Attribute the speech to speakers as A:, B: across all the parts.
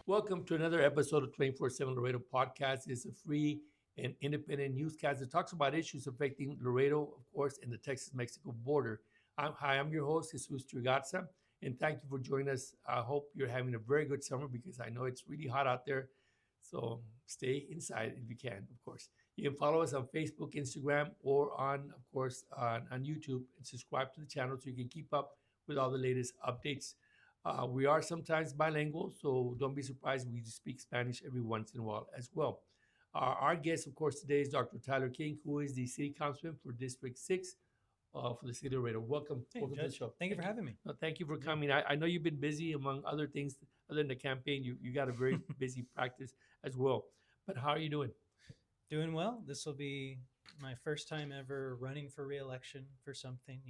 A: Welcome to another episode of 24/7 Laredo Podcast. It's a free and independent newscast that talks about issues affecting Laredo, of course, and the Texas-Mexico border. I'm your host, Jesus Trigaza, and thank you for joining us. I hope you're having a very good summer because I know it's really hot out there. So stay inside if you can, of course. You can follow us on Facebook, Instagram, or of course, on YouTube, and subscribe to the channel so you can keep up with all the latest updates. We are sometimes bilingual, so don't be surprised. We speak Spanish every once in a while as well. Our guest, of course, today is Dr. Tyler King, who is the City Councilman for District 6 for the City of Laredo. Welcome.
B: Hey,
A: Welcome to the
B: Judge.
A: show.
B: Thank you for having me.
A: No, thank you for coming. I know you've been busy among other things other than the campaign. You got a very busy practice as well. But how are you doing?
B: Doing well. This will be my first time ever running for reelection for something.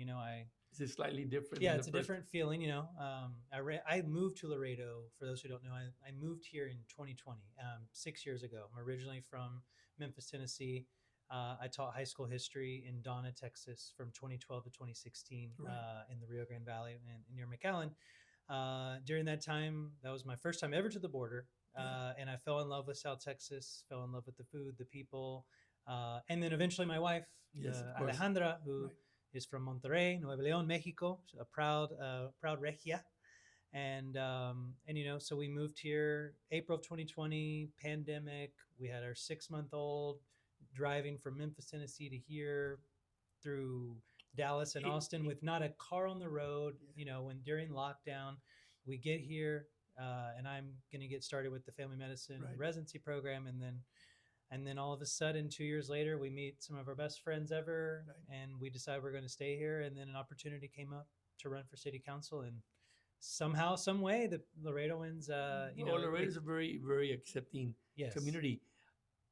A: Is it slightly different?
B: Yeah,
A: than
B: it's
A: the
B: a
A: first?
B: different feeling. I moved to Laredo. For those who don't know, I moved here in 2020, 6 years ago. I'm originally from Memphis, Tennessee. I taught high school history in Donna, Texas, from 2012 to 2016
A: Right.
B: in the Rio Grande Valley and near McAllen. During that time, that was my first time ever to the border. And I fell in love with South Texas, fell in love with the food, the people. And then eventually my wife,
A: Yes, of course.
B: Alejandra, who
A: Right.
B: is from Monterrey, Nuevo León, Mexico, a proud regia. And so we moved here April of 2020, pandemic. We had our 6-month-old driving from Memphis, Tennessee to here through Dallas and Austin with not a car on the road. When during lockdown, we get here and I'm going to get started with the family medicine
A: Right.
B: residency program. And then all of a sudden, 2 years later, we meet some of our best friends ever,
A: Right.
B: and we decide we're going to stay here. And then an opportunity came up to run for city council, and somehow, some way, the Laredoans,
A: Laredo is a very, very accepting
B: yes.
A: community.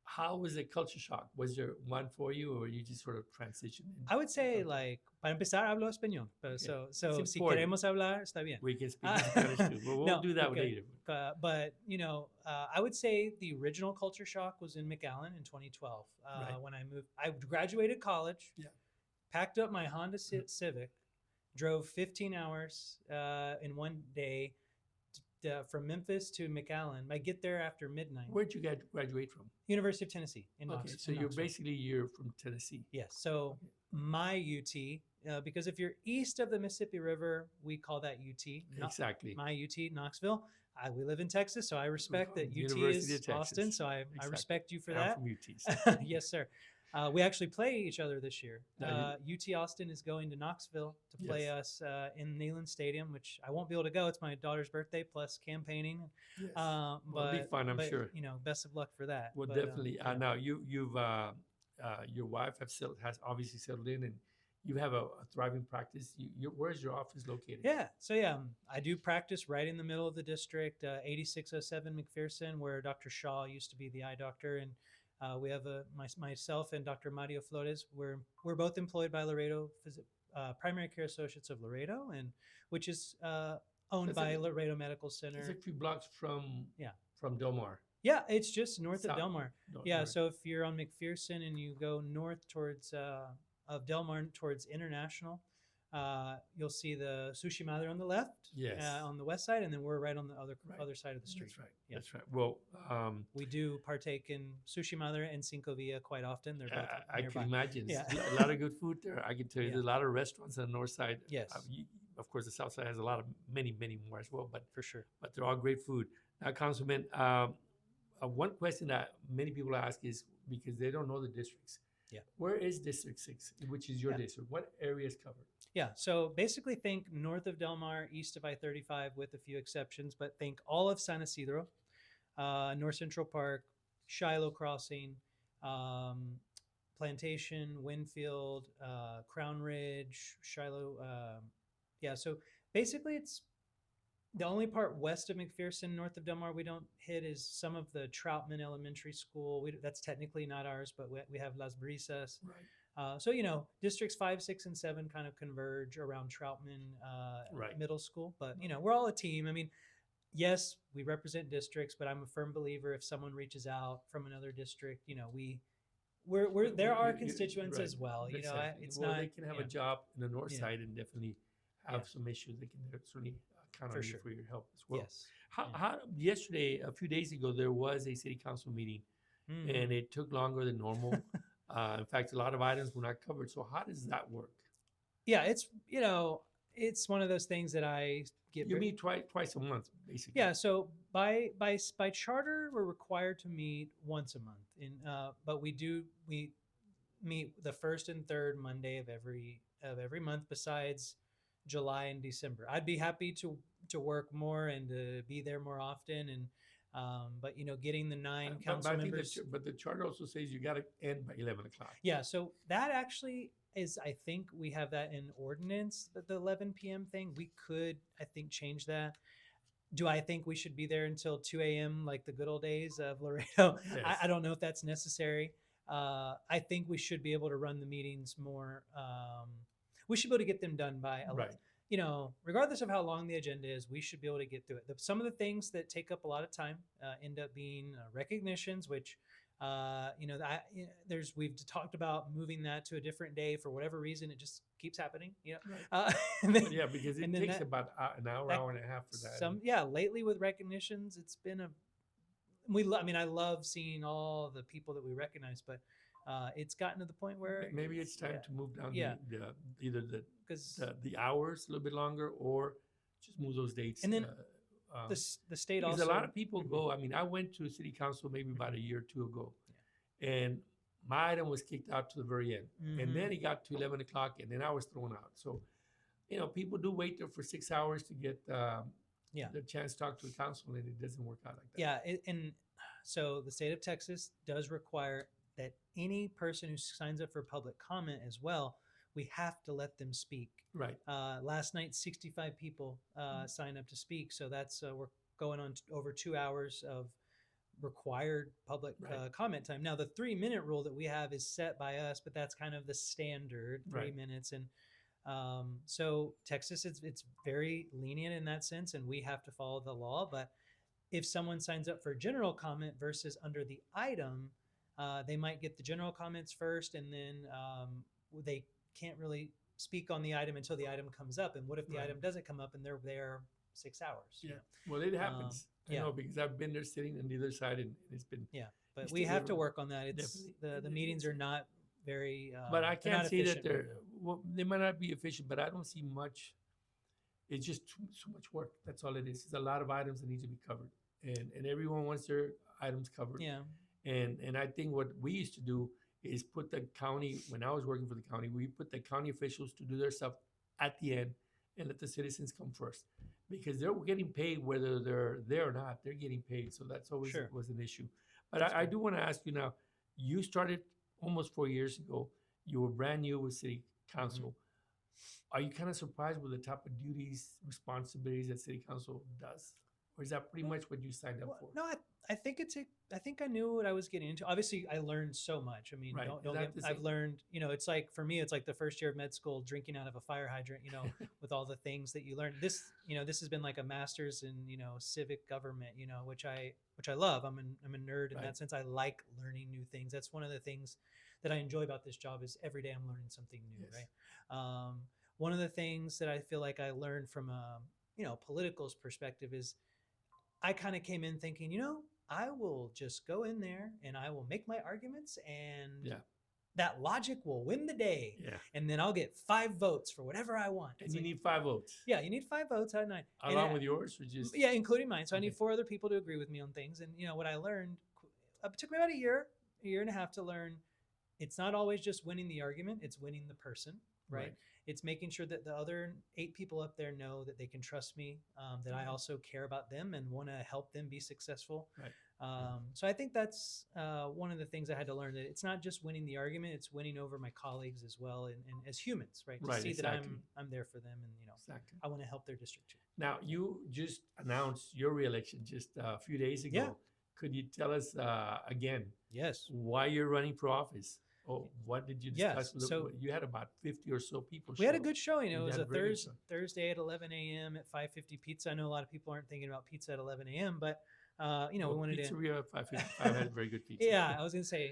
A: How was the culture shock? Was there one for you, or you just sort of transitioned?
B: I would say, para empezar, hablo español. Pero so
A: It's
B: si
A: important.
B: queremos hablar, está bien.
A: We can speak in Spanish too. But we'll
B: No,
A: do that
B: okay.
A: later.
B: But I would say the original culture shock was in McAllen in 2012
A: Right.
B: when I moved. I graduated college,
A: Yeah.
B: packed up my Honda Civic, drove 15 hours in one day from Memphis to McAllen. I get there after midnight.
A: Where'd you graduate from?
B: University of Tennessee in
A: Okay,
B: Knoxville.
A: so you're from Tennessee.
B: Yes. So
A: Okay.
B: my UT, because if you're east of the Mississippi River, we call that UT.
A: Exactly.
B: My UT, Knoxville. We live in Texas, so I respect that UT
A: University
B: is
A: of Texas.
B: Austin. So I
A: Exactly.
B: respect you for
A: I'm
B: that.
A: from UTs.
B: Yes, sir. We actually play each other this year.
A: Now
B: UT Austin is going to Knoxville to play
A: Yes.
B: us in Neyland Stadium, which I won't be able to go. It's my daughter's birthday plus campaining.
A: Yes.
B: But
A: Well, it'll be fun, I'm sure.
B: Best of luck for that.
A: Well,
B: But,
A: definitely. Now you've your wife has obviously settled in, and you have a thriving practice. Where's your office located?
B: Yeah. So I do practice right in the middle of the district, 8607 McPherson, where Dr. Shaw used to be the eye doctor, and we have myself and Dr. Mario Flores. We're both employed by Laredo Primary Care Associates of Laredo, and which is owned by Laredo Medical Center.
A: It's a few blocks from
B: Yeah.
A: from Del Mar.
B: Yeah, it's just north
A: South.
B: of Del Mar. Yeah, so if you're on McPherson and you go north towards of Del Mar towards International, you'll see the Sushi Madre on the left,
A: Yes.
B: on the west side, and then we're right on the other side of the street.
A: That's right.
B: Yeah.
A: That's right. Well,
B: We do partake in Sushi Madre and Cinco Villa quite often. They're both
A: I
B: nearby.
A: can imagine.
B: Yeah.
A: A lot of good food there. I can tell you,
B: Yeah.
A: there's a lot of restaurants on the north side.
B: Yes.
A: Of course, the south side has a lot of many more as well. But
B: For sure.
A: they're all great food. Now, Councilman, one question that many people ask is because they don't know the districts.
B: Yeah.
A: Where is District 6, which is your
B: Yeah.
A: district? What area is covered?
B: Yeah, so basically think north of Del Mar, east of I-35 with a few exceptions, but think all of San Isidro, North Central Park, Shiloh Crossing, Plantation, Winfield, Crown Ridge, Shiloh. So basically it's the only part west of McPherson, north of Del Mar we don't hit is some of the Troutman Elementary School. That's technically not ours, but we have Las Brisas.
A: Right.
B: Districts 5, 6, and 7 kind of converge around Troutman
A: Right.
B: Middle School. But, we're all a team. I mean, yes, we represent districts, but I'm a firm believer if someone reaches out from another district, we're there are constituents
A: right.
B: as well.
A: Exactly.
B: It's
A: well,
B: not.
A: they can have a job in the north
B: Yeah.
A: side and definitely have
B: Yeah.
A: some issues they can certainly count
B: For
A: on you
B: sure.
A: for your help as well.
B: Yes.
A: Yesterday, a few days ago, there was a city council meeting, and it took longer than normal. In fact, a lot of items were not covered. So how does that work?
B: Yeah, it's one of those things that I get.
A: You meet twice a month, basically.
B: Yeah, so by charter, we're required to meet once a month. But we meet the first and third Monday of every month, besides July and December. I'd be happy to work more and to be there more often. And but getting the 9 council members.
A: But the charter also says you got to end by 11 o'clock.
B: Yeah, so that actually is, I think we have that in ordinance, the 11 p.m. thing. We could, I think, change that. Do I think we should be there until 2 a.m. like the good old days of Laredo?
A: Yes.
B: I don't know if that's necessary. I think we should be able to run the meetings more. We should be able to get them done by,
A: Right.
B: Regardless of how long the agenda is, we should be able to get through it. Some of the things that take up a lot of time end up being recognitions, which we've talked about moving that to a different day for whatever reason. It just keeps happening,
A: Right. Yeah, because it takes about an hour and a half for that.
B: Lately with recognitions, it's been I love seeing all the people that we recognize, but it's gotten to the point where
A: maybe it's time to move down either the hours a little bit longer, or just move those dates.
B: And then the state
A: because
B: also,
A: a lot of people go. I mean, I went to city council maybe about a year or two ago, and my item was kicked out to the very end, and then it got to 11 o'clock, and then I was thrown out. So, people do wait there for 6 hours to get the chance to talk to the council, and it doesn't work out like that.
B: Yeah, and so the state of Texas does require that any person who signs up for public comment as well, we have to let them speak.
A: Right.
B: Last night, 65 people signed up to speak. So that's we're going on over 2 hours of required public comment time. Now, the 3-minute rule that we have is set by us, but that's kind of the standard 3 minutes. And so Texas, it's very lenient in that sense, and we have to follow the law. But if someone signs up for general comment versus under the item, they might get the general comments first, and then they can't really speak on the item until the item comes up. And what if the item doesn't come up and they're there 6 hours?
A: Yeah. Well, it happens. Because I've been there sitting on the other side, and it's been.
B: Yeah, but we have to work on that. It's the meetings are not very.
A: But I can't see that they might not be efficient, but I don't see much. It's just so much work. That's all it is. It's a lot of items that need to be covered, and everyone wants their items covered.
B: Yeah.
A: And I think what we used to do is put the county, when I was working for the county, we put the county officials to do their stuff at the end and let the citizens come first, because they're getting paid whether they're there or not. They're getting paid, so that's always was an issue. But I do want to ask you now. You started almost 4 years ago. You were brand new with city council. Are you kind of surprised with the type of duties, responsibilities that city council does, or is that pretty much what you signed up for?
B: No, I think I think I knew what I was getting into. Obviously, I learned so much. I mean, I've learned, it's like, for me, it's like the first year of med school, drinking out of a fire hydrant, with all the things that you learn. This has been like a master's in, civic government, which I love. I'm a nerd in that sense. I like learning new things. That's one of the things that I enjoy about this job, is every day I'm learning something new. Yes. Right. One of the things that I feel like I learned from a, political's perspective is I kind of came in thinking, I will just go in there and I will make my arguments, and that logic will win the day. Yeah. And then I'll get 5 votes for whatever I want.
A: And you need 5 votes.
B: Yeah, you need 5 votes out of 9.
A: Along with yours, or just?
B: Yeah, including mine. So I need 4 other people to agree with me on things. And what I learned, it took me about a year and a half to learn. It's not always just winning the argument; it's winning the person. Right. It's making sure that the other 8 people up there know that they can trust me, that I also care about them and want to help them be successful. Right. So I think that's one of the things I had to learn, that it's not just winning the argument, it's winning over my colleagues as well, and as humans, right? To see that I'm there for them, and I want to help their district too.
A: Now, you just announced your reelection just a few days ago. Yeah. Could you tell us again?
B: Yes.
A: Why you're running for office? Oh, what did you discuss?
B: Yes. So
A: you had about 50 or so people.
B: We had a good showing. It was a Thursday at 11 a.m. at 550 Pizza. I know a lot of people aren't thinking about pizza at 11 a.m., but we wanted to.
A: Pizzeria at 555 had very good pizza.
B: Yeah, I was gonna say,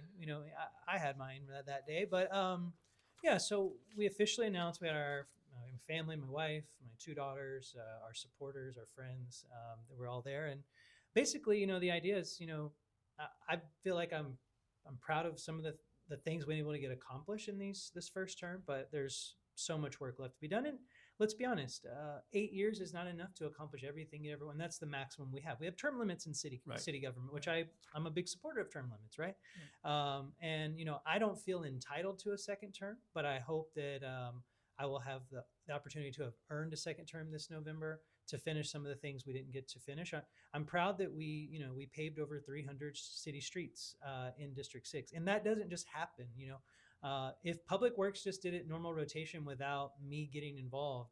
B: I had mine that day, but so we officially announced we had our family, my wife, my two daughters, our supporters, our friends, that were all there. And basically, the idea is, I feel like I'm proud of some of the things we've been able to get accomplished in this first term, but there's so much work left to be done. And let's be honest, 8 years is not enough to accomplish everything you ever want. That's the maximum we have. We have term limits in city government, which I'm a big supporter of term limits, right? And I don't feel entitled to a second term, but I hope that I will have the opportunity to have earned a second term this November to finish some of the things we didn't get to finish. I'm proud that we paved over 300 city streets in District 6, and that doesn't just happen. If Public Works just did it normal rotation without me getting involved,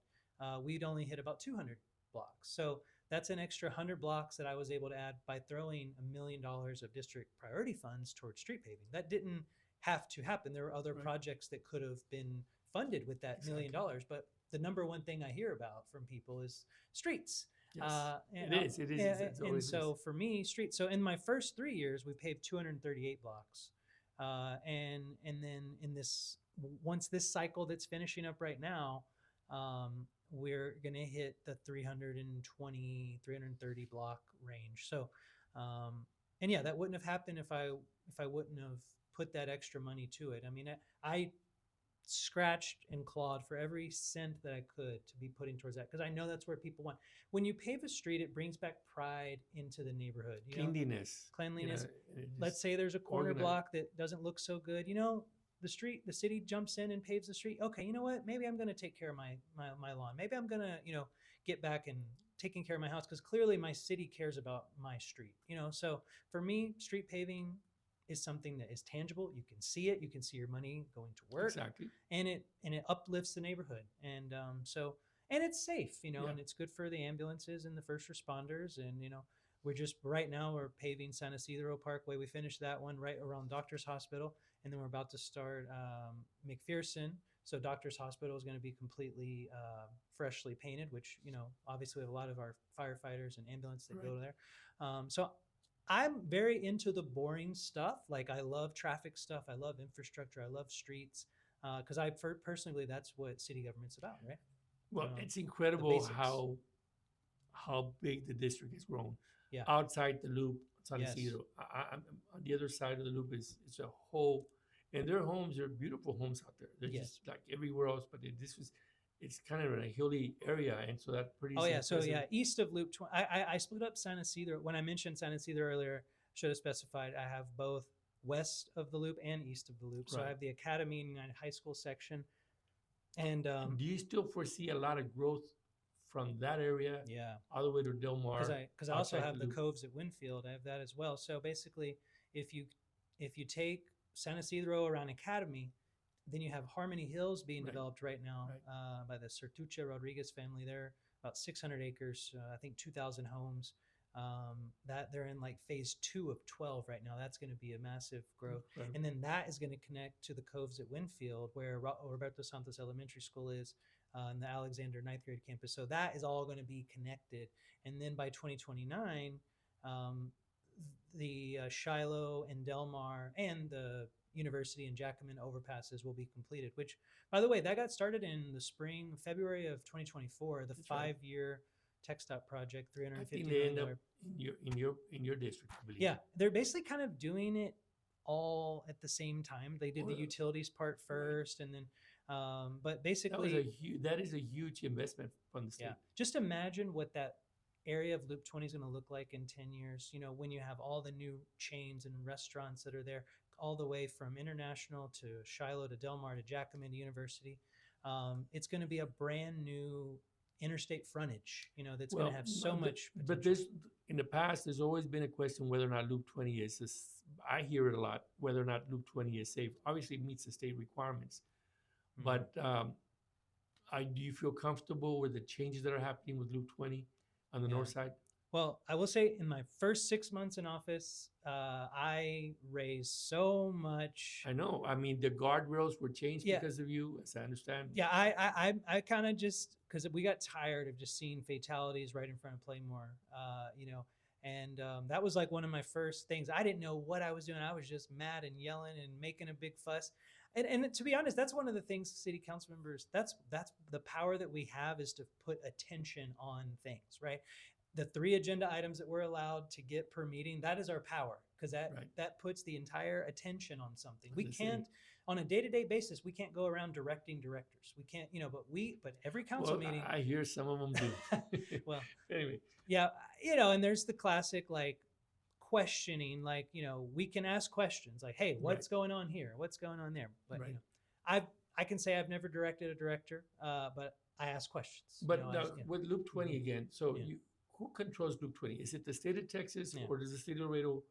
B: we'd only hit about 200 blocks. So that's an extra 100 blocks that I was able to add by throwing $1 million of district priority funds towards street paving. That didn't have to happen. There were other projects that could have been funded with that $1 million, but the number one thing I hear about from people is streets.
A: Yes. It is.
B: And so for me, streets. So in my first 3 years, we paved 238 blocks. And then once this cycle that's finishing up right now, we're going to hit the 320, 330 block range. So, and yeah, that wouldn't have happened if I wouldn't have put that extra money to it. I mean, I scratched and clawed for every cent that I could to be putting towards that, because I know that's where people want. When you pave a street, it brings back pride into the neighborhood.
A: Cleanliness.
B: Let's say there's a corner block that doesn't look so good. The city jumps in and paves the street. Okay, you know what? Maybe I'm going to take care of my lawn. Maybe I'm going to, get back and taking care of my house, because clearly my city cares about my street. So for me, street paving is something that is tangible. You can see it. You can see your money going to work.
A: Exactly.
B: And it uplifts the neighborhood. And and it's safe, and it's good for the ambulances and the first responders. And, we're paving San Isidro Parkway. We finished that one right around Doctor's Hospital. And then we're about to start McPherson. So Doctor's Hospital is going to be completely freshly painted, which, obviously we have a lot of our firefighters and ambulance that go there. So I'm very into the boring stuff. Like, I love traffic stuff. I love infrastructure. I love streets. Because personally believe that's what city government's about, right?
A: Well, it's incredible how big the district has grown.
B: Yeah.
A: Outside the loop, San Isidro. I'm on the other side of the loop it's a whole, and their homes are beautiful homes out there. They're just like everywhere else, but it's kind of in a hilly area, and so that pretty.
B: Oh yeah, so east of Loop 20. I split up San Isidro. When I mentioned San Isidro earlier, should have specified I have both west of the loop and east of the loop. So I have the Academy and United High School section. And
A: do you still foresee a lot of growth from that area?
B: Yeah,
A: all the way to Del Mar.
B: Because I also have the coves at Winfield. I have that as well. So basically, if you take San Isidro around Academy, then you have Harmony Hills being developed right now by the Sertuche Rodriguez family. There, about 600 acres, I think 2,000 homes. That they're in like phase 2 of 12 right now. That's going to be a massive growth. Incredible. And then that is going to connect to the coves at Winfield, where Roberto Santos Elementary School is, and the Alexander 9th grade campus. So that is all going to be connected. And then by 2029, the Shiloh and Del Mar and the University and Jackman overpasses will be completed, which, by the way, that got started in the February of 2024, the 5-year TechStop project, $350 million.
A: In your district, I believe.
B: Yeah, they're basically kind of doing it all at the same time. They did the utilities part first, and then, but basically,
A: that is a huge investment from the state.
B: Yeah, just imagine what that area of Loop 20 is going to look like in 10 years. When you have all the new chains and restaurants that are there, all the way from International to Shiloh to Del Mar to Jackman to University. It's going to be a brand new interstate frontage, that's going to have so much potential.
A: But in the past, there's always been a question whether or not Loop 20 is, I hear it a lot, whether or not Loop 20 is safe. Obviously, it meets the state requirements. Mm-hmm. But do you feel comfortable with the changes that are happening with Loop 20 on the north side?
B: Well, I will say in my first 6 months in office, I raised so much.
A: I know. I mean, the guardrails were changed because of you, as I understand.
B: Yeah, I kind of just, because we got tired of just seeing fatalities right in front of Playmore, and that was like one of my first things. I didn't know what I was doing. I was just mad and yelling and making a big fuss. And to be honest, that's one of the things city council members, that's the power that we have, is to put attention on things, right? The 3 agenda items that we're allowed to get per meeting, that is our power, because that puts the entire attention on something. We can't, on a day-to-day basis, we can't go around directing directors. We can't, but every council meeting.
A: I hear some of them do.
B: Well,
A: anyway.
B: Yeah, and there's the classic, like, questioning, like, we can ask questions like, hey, what's going on here? What's going on there? But, I can say I've never directed a director, but I ask questions.
A: But with Loop 20 again, so who controls Loop 20? Is it the state of Texas or does the state of Laredo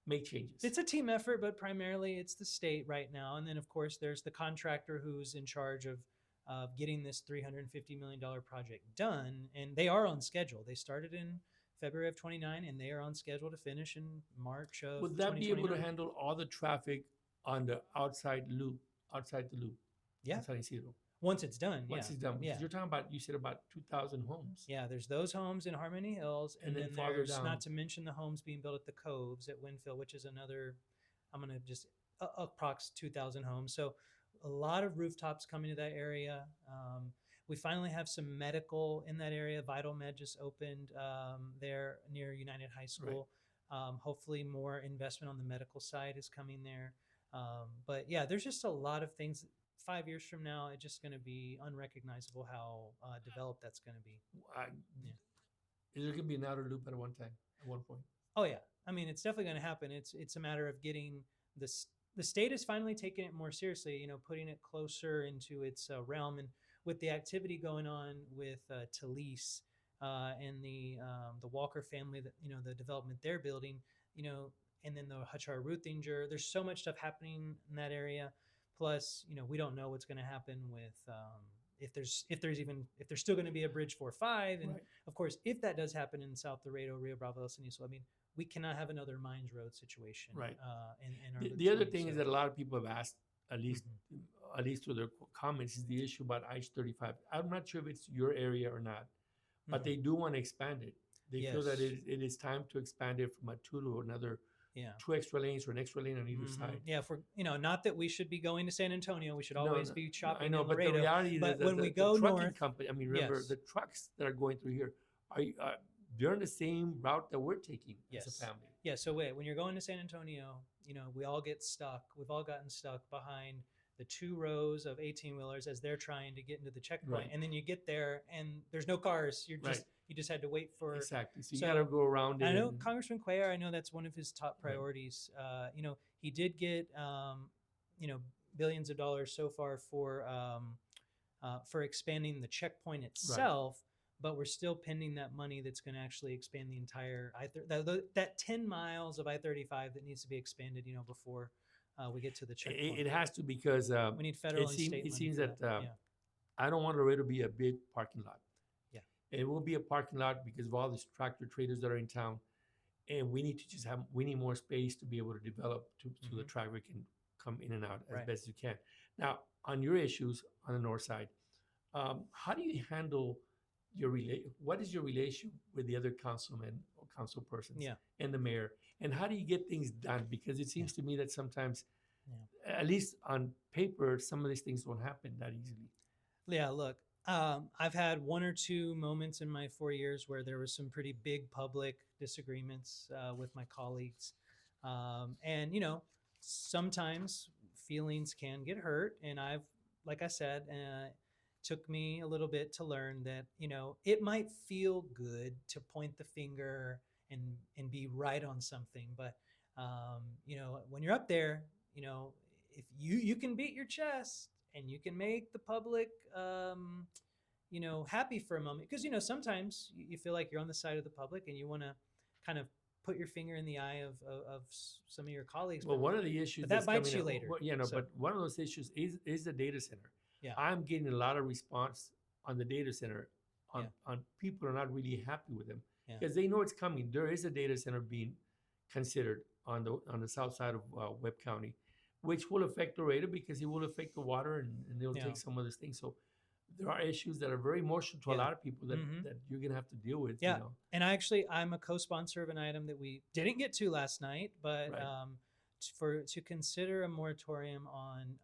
A: make changes?
B: It's a team effort, but primarily it's the state right now. And then, of course, there's the contractor who's in charge of getting this $350 million project done. And they are on schedule. They started in February of 29, and they are on schedule to finish in March of 2029.
A: Would that be able to handle all the traffic on the outside the loop?
B: Yeah.
A: Outside Isidro?
B: Once it's done,
A: Once it's done. Because you're talking about, you said about 2,000 homes.
B: Yeah, there's those homes in Harmony Hills. And then there's, down, not to mention the homes being built at the Coves at Winfield, which is another, I'm going to just approx 2,000 homes. So a lot of rooftops coming to that area. We finally have some medical in that area. Vital Med just opened there near United High School. Right. Hopefully more investment on the medical side is coming there. But yeah, there's just a lot of things. 5 years from now, it's just going to be unrecognizable how developed that's going to be.
A: Is there going to be an outer loop at one point?
B: Oh yeah. I mean, it's definitely going to happen. It's a matter of getting the state is finally taking it more seriously, putting it closer into its realm. And with the activity going on with Talise and the Walker family, that the development they're building, and then the Hutchar Ruthinger, there's so much stuff happening in that area. Plus, we don't know what's going to happen with if there's still going to be a Bridge 4-5, and of course, if that does happen in South Laredo, Rio Bravo, El Cenizo, I mean, we cannot have another Mines Road situation.
A: Right.
B: The
A: other thing is that a lot of people have asked, at least through their comments, is the issue about I-35. I'm not sure if it's your area or not, but they do want to expand it. They feel that it is time to expand it from a 2 to another. 2 extra lanes or an extra lane on either side.
B: Yeah, for not that we should be going to San Antonio, we should always be shopping.
A: I know,
B: in
A: but
B: Laredo.
A: the reality is
B: but
A: that
B: when we go north,
A: company, I mean, remember the trucks that are going through here they're on the same route that we're taking as a family.
B: Yeah. So wait, when you're going to San Antonio, we all get stuck. We've all gotten stuck behind the 2 rows of 18-wheelers as they're trying to get into the checkpoint, and then you get there and there's no cars. You're just you just had to wait for
A: exactly. So you got to go around.
B: I know Congressman Cuellar. I know that's one of his top priorities. He did get billions of dollars so far for expanding the checkpoint itself, but we're still pending that money that's going to actually expand the entire that 10 miles of I-35 that needs to be expanded. Before we get to the checkpoint.
A: It has to, because
B: we need federal and state money.
A: It seems that I don't want Laredo to be a big parking lot. It will be a parking lot because of all these tractor trailers that are in town, and we need to we need more space to be able to develop so the traffic can come in and out as best as you can. Now, on your issues on the north side, how do you handle what is your relation with the other councilmen or council persons and the mayor, and how do you get things done? Because it seems to me that sometimes, at least on paper, some of these things don't happen that easily.
B: Yeah, look. I've had 1 or 2 moments in my 4 years where there was some pretty big public disagreements with my colleagues. And, sometimes feelings can get hurt. And like I said, took me a little bit to learn that, it might feel good to point the finger and be right on something. But, when you're up there, if you can beat your chest, and you can make the public, happy for a moment. Because, sometimes you feel like you're on the side of the public and you want to kind of put your finger in the eye of some of your colleagues.
A: Well, one of the issues
B: that bites you later.
A: But one of those issues is the data center.
B: Yeah.
A: I'm getting a lot of response on the data center on people are not really happy with them because they know it's coming. There is a data center being considered on the south side of Webb County, which will affect Laredo because it will affect the water and they'll take some of these things. So there are issues that are very emotional to a lot of people that you're going to have to deal with.
B: Yeah. And I'm a co-sponsor of an item that we didn't get to last night, but to consider a moratorium on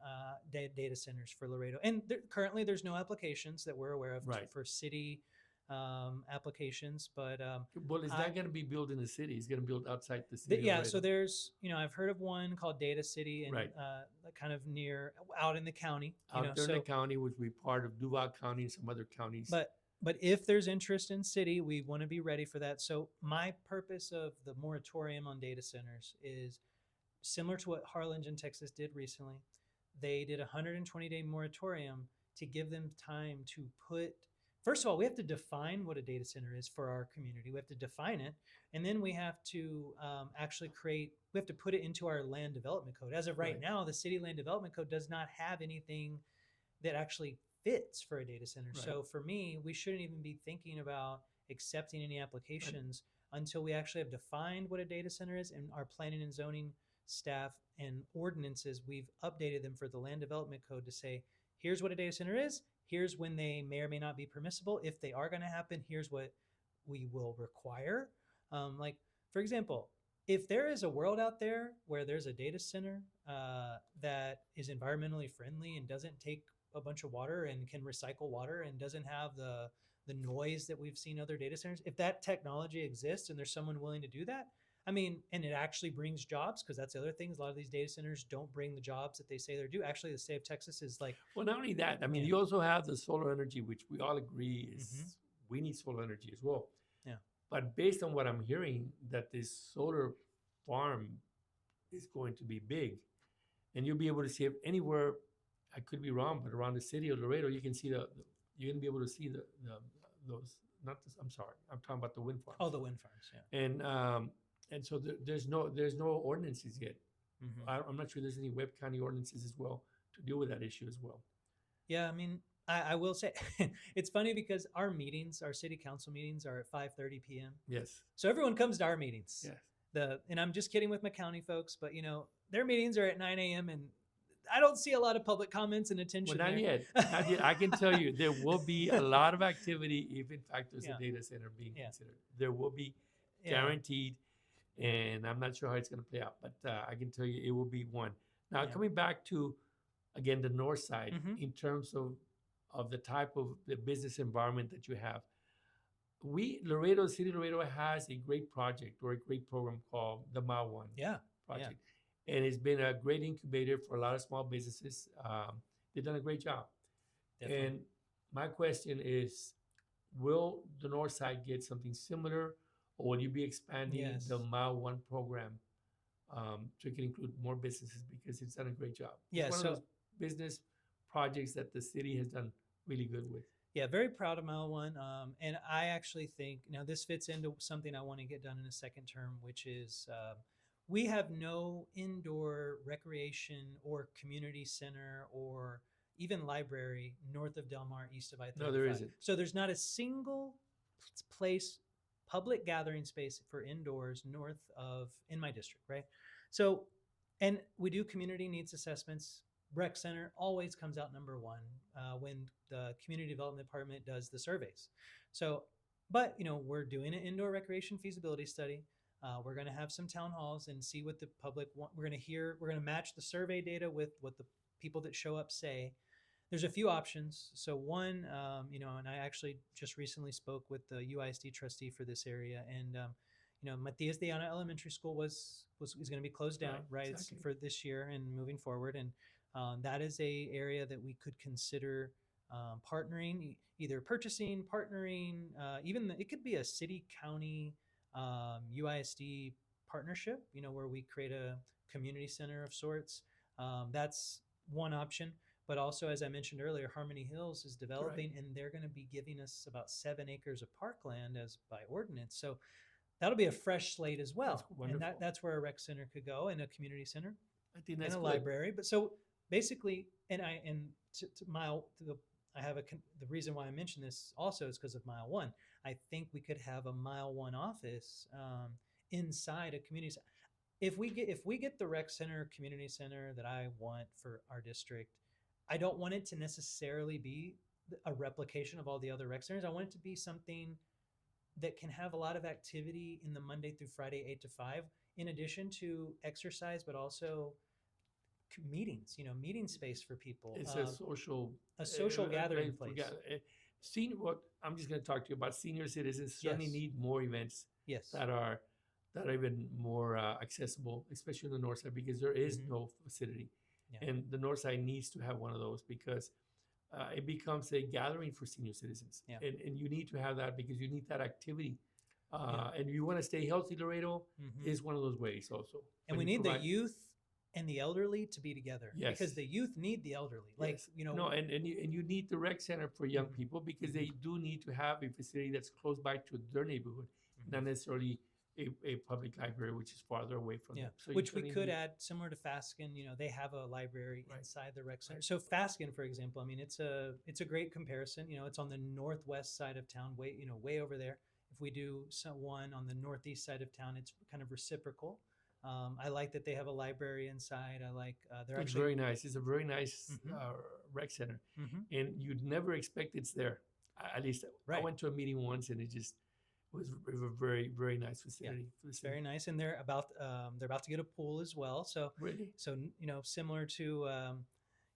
B: data centers for Laredo. And currently, there's no applications that we're aware of
A: Right.
B: for city applications, but
A: Well, it's
B: I-
A: not going to be built in the city. It's going to be built outside the city. of
B: yeah, so
A: Laredo.
B: there's, I've heard of one called Data City, and
A: Right.
B: kind of near out in the county.
A: Out there in the county, which will be part of Duval County and some other counties.
B: But if there's interest in city, we want to be ready for that. So my purpose of the moratorium on data centers is similar to what Harlingen, Texas did recently. They did a 120-day moratorium to give them time to put. First of all, we have to define what a data center is for our community. We have to define it, and then we have to actually we have to put it into our land development code. As of right now, the city land development code does not have anything that actually fits for a data center.
A: Right.
B: So for me, we shouldn't even be thinking about accepting any applications until we actually have defined what a data center is, and our planning and zoning staff and ordinances, we've updated them for the land development code to say, here's what a data center is, here's when they may or may not be permissible. If they are going to happen, here's what we will require. Like, for example, if there is a world out there where there's a data center that is environmentally friendly and doesn't take a bunch of water and can recycle water and doesn't have the noise that we've seen other data centers, if that technology exists and there's someone willing to do that, I mean, and it actually brings jobs, because that's the other thing. A lot of these data centers don't bring the jobs that they say they do. Actually, the state of Texas is like,
A: well, not only that, I mean, you also have the solar energy, which we all agree is we need solar energy as well.
B: Yeah.
A: But based on what I'm hearing, that this solar farm is going to be big, and you'll be able to see it anywhere. I could be wrong, but around the city of Laredo, you can see you're going to be able to see those. Not this. I'm sorry. I'm talking about the wind farms.
B: oh, the wind farms, yeah.
A: And so there's no ordinances yet. I'm not sure there's any Webb County ordinances as well to deal with that issue as well.
B: Yeah, I mean, I will say it's funny because our city council meetings are at 5:30 p.m.
A: Yes.
B: So everyone comes to our meetings.
A: Yes.
B: And I'm just kidding with my county folks, but their meetings are at 9 a.m. and I don't see a lot of public comments and attention.
A: Well, not
B: there.
A: yet. Not yet. I can tell you there will be a lot of activity if in fact there's
B: Yeah.
A: a data center being
B: Yeah.
A: considered. There will be
B: Yeah.
A: guaranteed, and I'm not sure how it's going to play out, but I can tell you it will be one. Now,
B: Yeah.
A: coming back to, again, the north side,
B: Mhm.
A: in terms of the type of the business environment that you have, City Laredo has a great project or a great program called the Mile One
B: Yeah.
A: project. And it's been a great incubator for a lot of small businesses. They've done a great job.
B: Definitely.
A: And my question is, will the north side get something similar, or will you be expanding
B: Yes.
A: the Mile One program to include more businesses, because it's done a great job?
B: Yeah,
A: It's one
B: so-
A: of those business projects that the city has done really good with.
B: Yeah, very proud of Mile One. And I actually think now this fits into something I want to get done in a second term, which is we have no indoor recreation or community center or even library north of Del Mar, east of I-35.
A: No, there isn't.
B: So there's not a single place, public gathering space for indoors north of in my district, right? So, and we do community needs assessments. Rec Center always comes out number one when the community development department does the surveys. So, but we're doing an indoor recreation feasibility study. We're going to have some town halls and see what the public want. We're going to match the survey data with what the people that show up say. There's a few options. So one, and I actually just recently spoke with the UISD trustee for this area, and Matias de Ana Elementary School is going to be closed down, right?
A: Exactly.
B: It's for this year and moving forward, and that is a area that we could consider partnering, either purchasing, partnering, it could be a city county UISD partnership, where we create a community center of sorts. That's one option. But also, as I mentioned earlier, Harmony Hills is developing, and they're going to be giving us about 7 acres of parkland as by ordinance. So that'll be a fresh slate as well. And that's where a rec center could go, and a community center,
A: I think that's
B: and a
A: good.
B: library. But so basically, the reason why I mentioned this also is because of Mile One. I think we could have a Mile One office inside a community center. If we get the rec center, community center that I want for our district, I don't want it to necessarily be a replication of all the other rec centers. I want it to be something that can have a lot of activity in the Monday through Friday, 8 to 5, in addition to exercise, but also meetings, meeting space for people.
A: It's
B: A social gathering place.
A: Senior, what I'm just going to talk to you about senior citizens certainly
B: Yes.
A: need more events
B: Yes.
A: that are even more accessible, especially on the north side, because there is
B: Mhm.
A: no facility,
B: Yeah.
A: and the north side needs to have one of those because it becomes a gathering for senior citizens,
B: Yeah.
A: and you need to have that because you need that activity,
B: Yeah.
A: and you want to stay healthy. Laredo
B: Mhm.
A: is one of those ways also,
B: And
A: when
B: we
A: you
B: need the
A: provide-
B: youth and the elderly to be together,
A: Yes.
B: because the youth need the elderly. Like,
A: Yes. No, and you need the rec center for young
B: Mhm.
A: people because they do need to have a facility that's close by to their neighborhood,
B: Mhm.
A: not necessarily a public library which is farther away from
B: Yeah,
A: them. So you
B: which we
A: certainly
B: could
A: need-
B: add, similar to Faskin. They have a library
A: Right.
B: inside the rec center. So Faskin, for example, I mean, it's a great comparison. It's on the northwest side of town, way over there. If we do one on the northeast side of town, it's kind of reciprocal. I like that they have a library inside. I like they're
A: It's
B: actually
A: very nice. It's a very nice
B: Mhm.
A: rec center,
B: Mhm.
A: and you'd never expect it's there. At least I
B: Right.
A: went to a meeting once, and it was a very very nice facility for the
B: It's
A: city.
B: very nice, and they're about to get a pool as well. So
A: Really?
B: similar to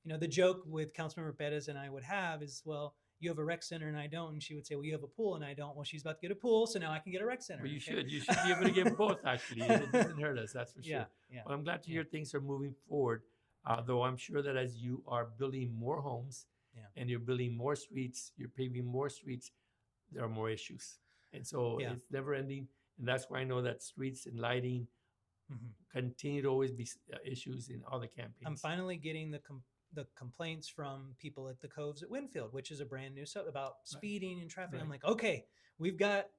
B: the joke with Councilmember Perez and I would have is, well, you have a rec center and I don't, and she would say, well, you have a pool and I don't. Well, she's about to get a pool, so now I can get a rec center.
A: Well, you
B: okay?
A: should be able to get both. Actually, it doesn't hurt us. That's for sure.
B: Yeah.
A: Well, I'm glad to
B: Yeah.
A: hear things are moving forward. Though I'm sure that as you are building more homes
B: Yeah.
A: and you're building more streets, you're paving more streets, there are more issues. And so
B: Yeah.
A: it's never ending. And that's why I know that streets and lighting
B: Mhm.
A: continue to always be issues in all the campaigns.
B: I'm finally getting the complaints from people at the Coves at Winfield, which is a brand new sub about speeding and traffic.
A: Right.
B: I'm like, okay, we've got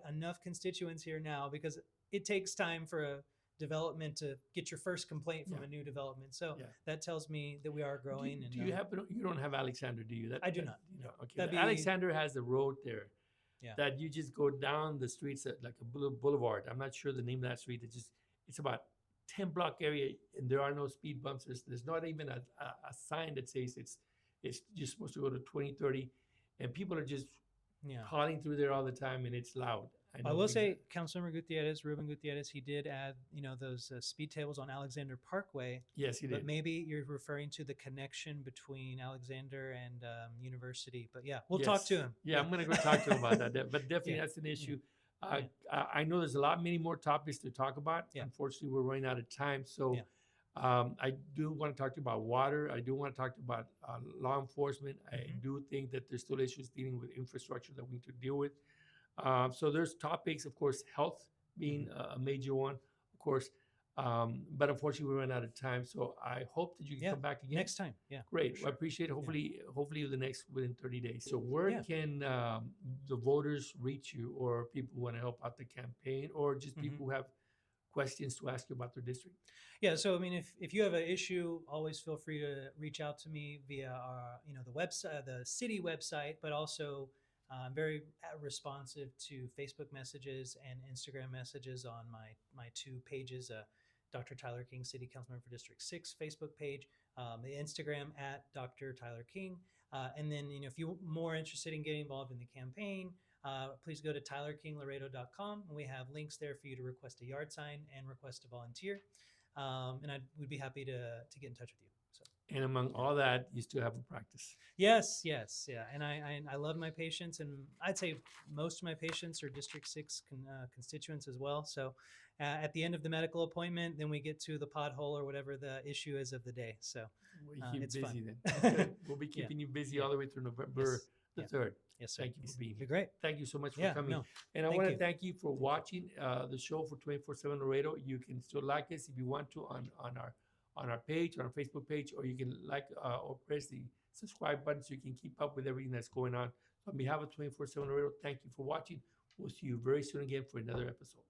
B: enough constituents here now, because it takes time for a development to get your first complaint from
A: Yeah.
B: a new development. So
A: Yeah.
B: that tells me that we are growing.
A: Do
B: and
A: you happen? You don't have Alexander, do you?
B: I do not.
A: No.
B: No.
A: Okay.
B: That'd be-
A: Alexander has the road there.
B: Yeah.
A: That you just go down the streets at like a boulevard. I'm not sure the name of that street. It's about 10-block area, and there are no speed bumps. There's not even a sign that says it's just supposed to go to 20, 30, and people are just
B: Yeah.
A: calling through there all the time, and it's loud.
B: I will say, Councilmember Ruben Gutierrez, he did add, those speed tables on Alexander Parkway.
A: Yes, he
B: But
A: did.
B: maybe you're referring to the connection between Alexander and University. But yeah, we'll
A: Yes.
B: talk to him.
A: Yeah, I'm going to go talk to him about that. But definitely
B: Yeah.
A: that's an issue.
B: Yeah.
A: I know there's many more topics to talk about.
B: Yeah.
A: Unfortunately, we're running out of time. So
B: Yeah.
A: I do want to talk to you about water. I do want to talk to you about law enforcement. I
B: Mhm.
A: do think that there's still issues dealing with infrastructure that we need to deal with. So there's topics, of course, health being a major one, of course. But unfortunately, we ran out of time. So I hope that you can
B: Yeah.
A: come back again.
B: Next time. Yeah.
A: Great.
B: for
A: Well, I
B: sure.
A: appreciate it. Hopefully within 30 days. So where
B: Yeah.
A: can the voters reach you, or people who want to help out the campaign, or just
B: Mhm.
A: people who have questions to ask you about their district?
B: Yeah. So, I mean, if you have an issue, always feel free to reach out to me via the website, the city website, but also I'm very responsive to Facebook messages and Instagram messages on my two pages. Dr. Tyler King, City Councilman for District 6 Facebook page, the Instagram at Dr. Tyler King. And then, if you're more interested in getting involved in the campaign, please go to tylerkinglaredo.com. And we have links there for you to request a yard sign and request to volunteer. And we'd be happy to get in touch with you. So.
A: And among all that, you still have a practice.
B: Yes, yeah. And I love my patients, and I'd say most of my patients are District 6 constituents as well. So at the end of the medical appointment, then we get to the pothole or whatever the issue is of the day. So
A: We'll keep
B: it's
A: busy
B: fun.
A: then. That's good. We'll be
B: Yeah.
A: keeping you busy
B: Yeah.
A: all the way through November
B: Yes.
A: the
B: Yeah.
A: 3rd.
B: Yes, sir.
A: Thank you for being
B: You're
A: here.
B: great.
A: Thank you so much for
B: Yeah,
A: coming.
B: no,
A: And I
B: thank
A: want to
B: you.
A: thank you for watching the show for 24/7 Laredo. You can still like us if you want to on our page, on our Facebook page, or you can like or press the subscribe button so you can keep up with everything that's going on. So on behalf of 24/7 Laredo, thank you for watching. We'll see you very soon again for another episode.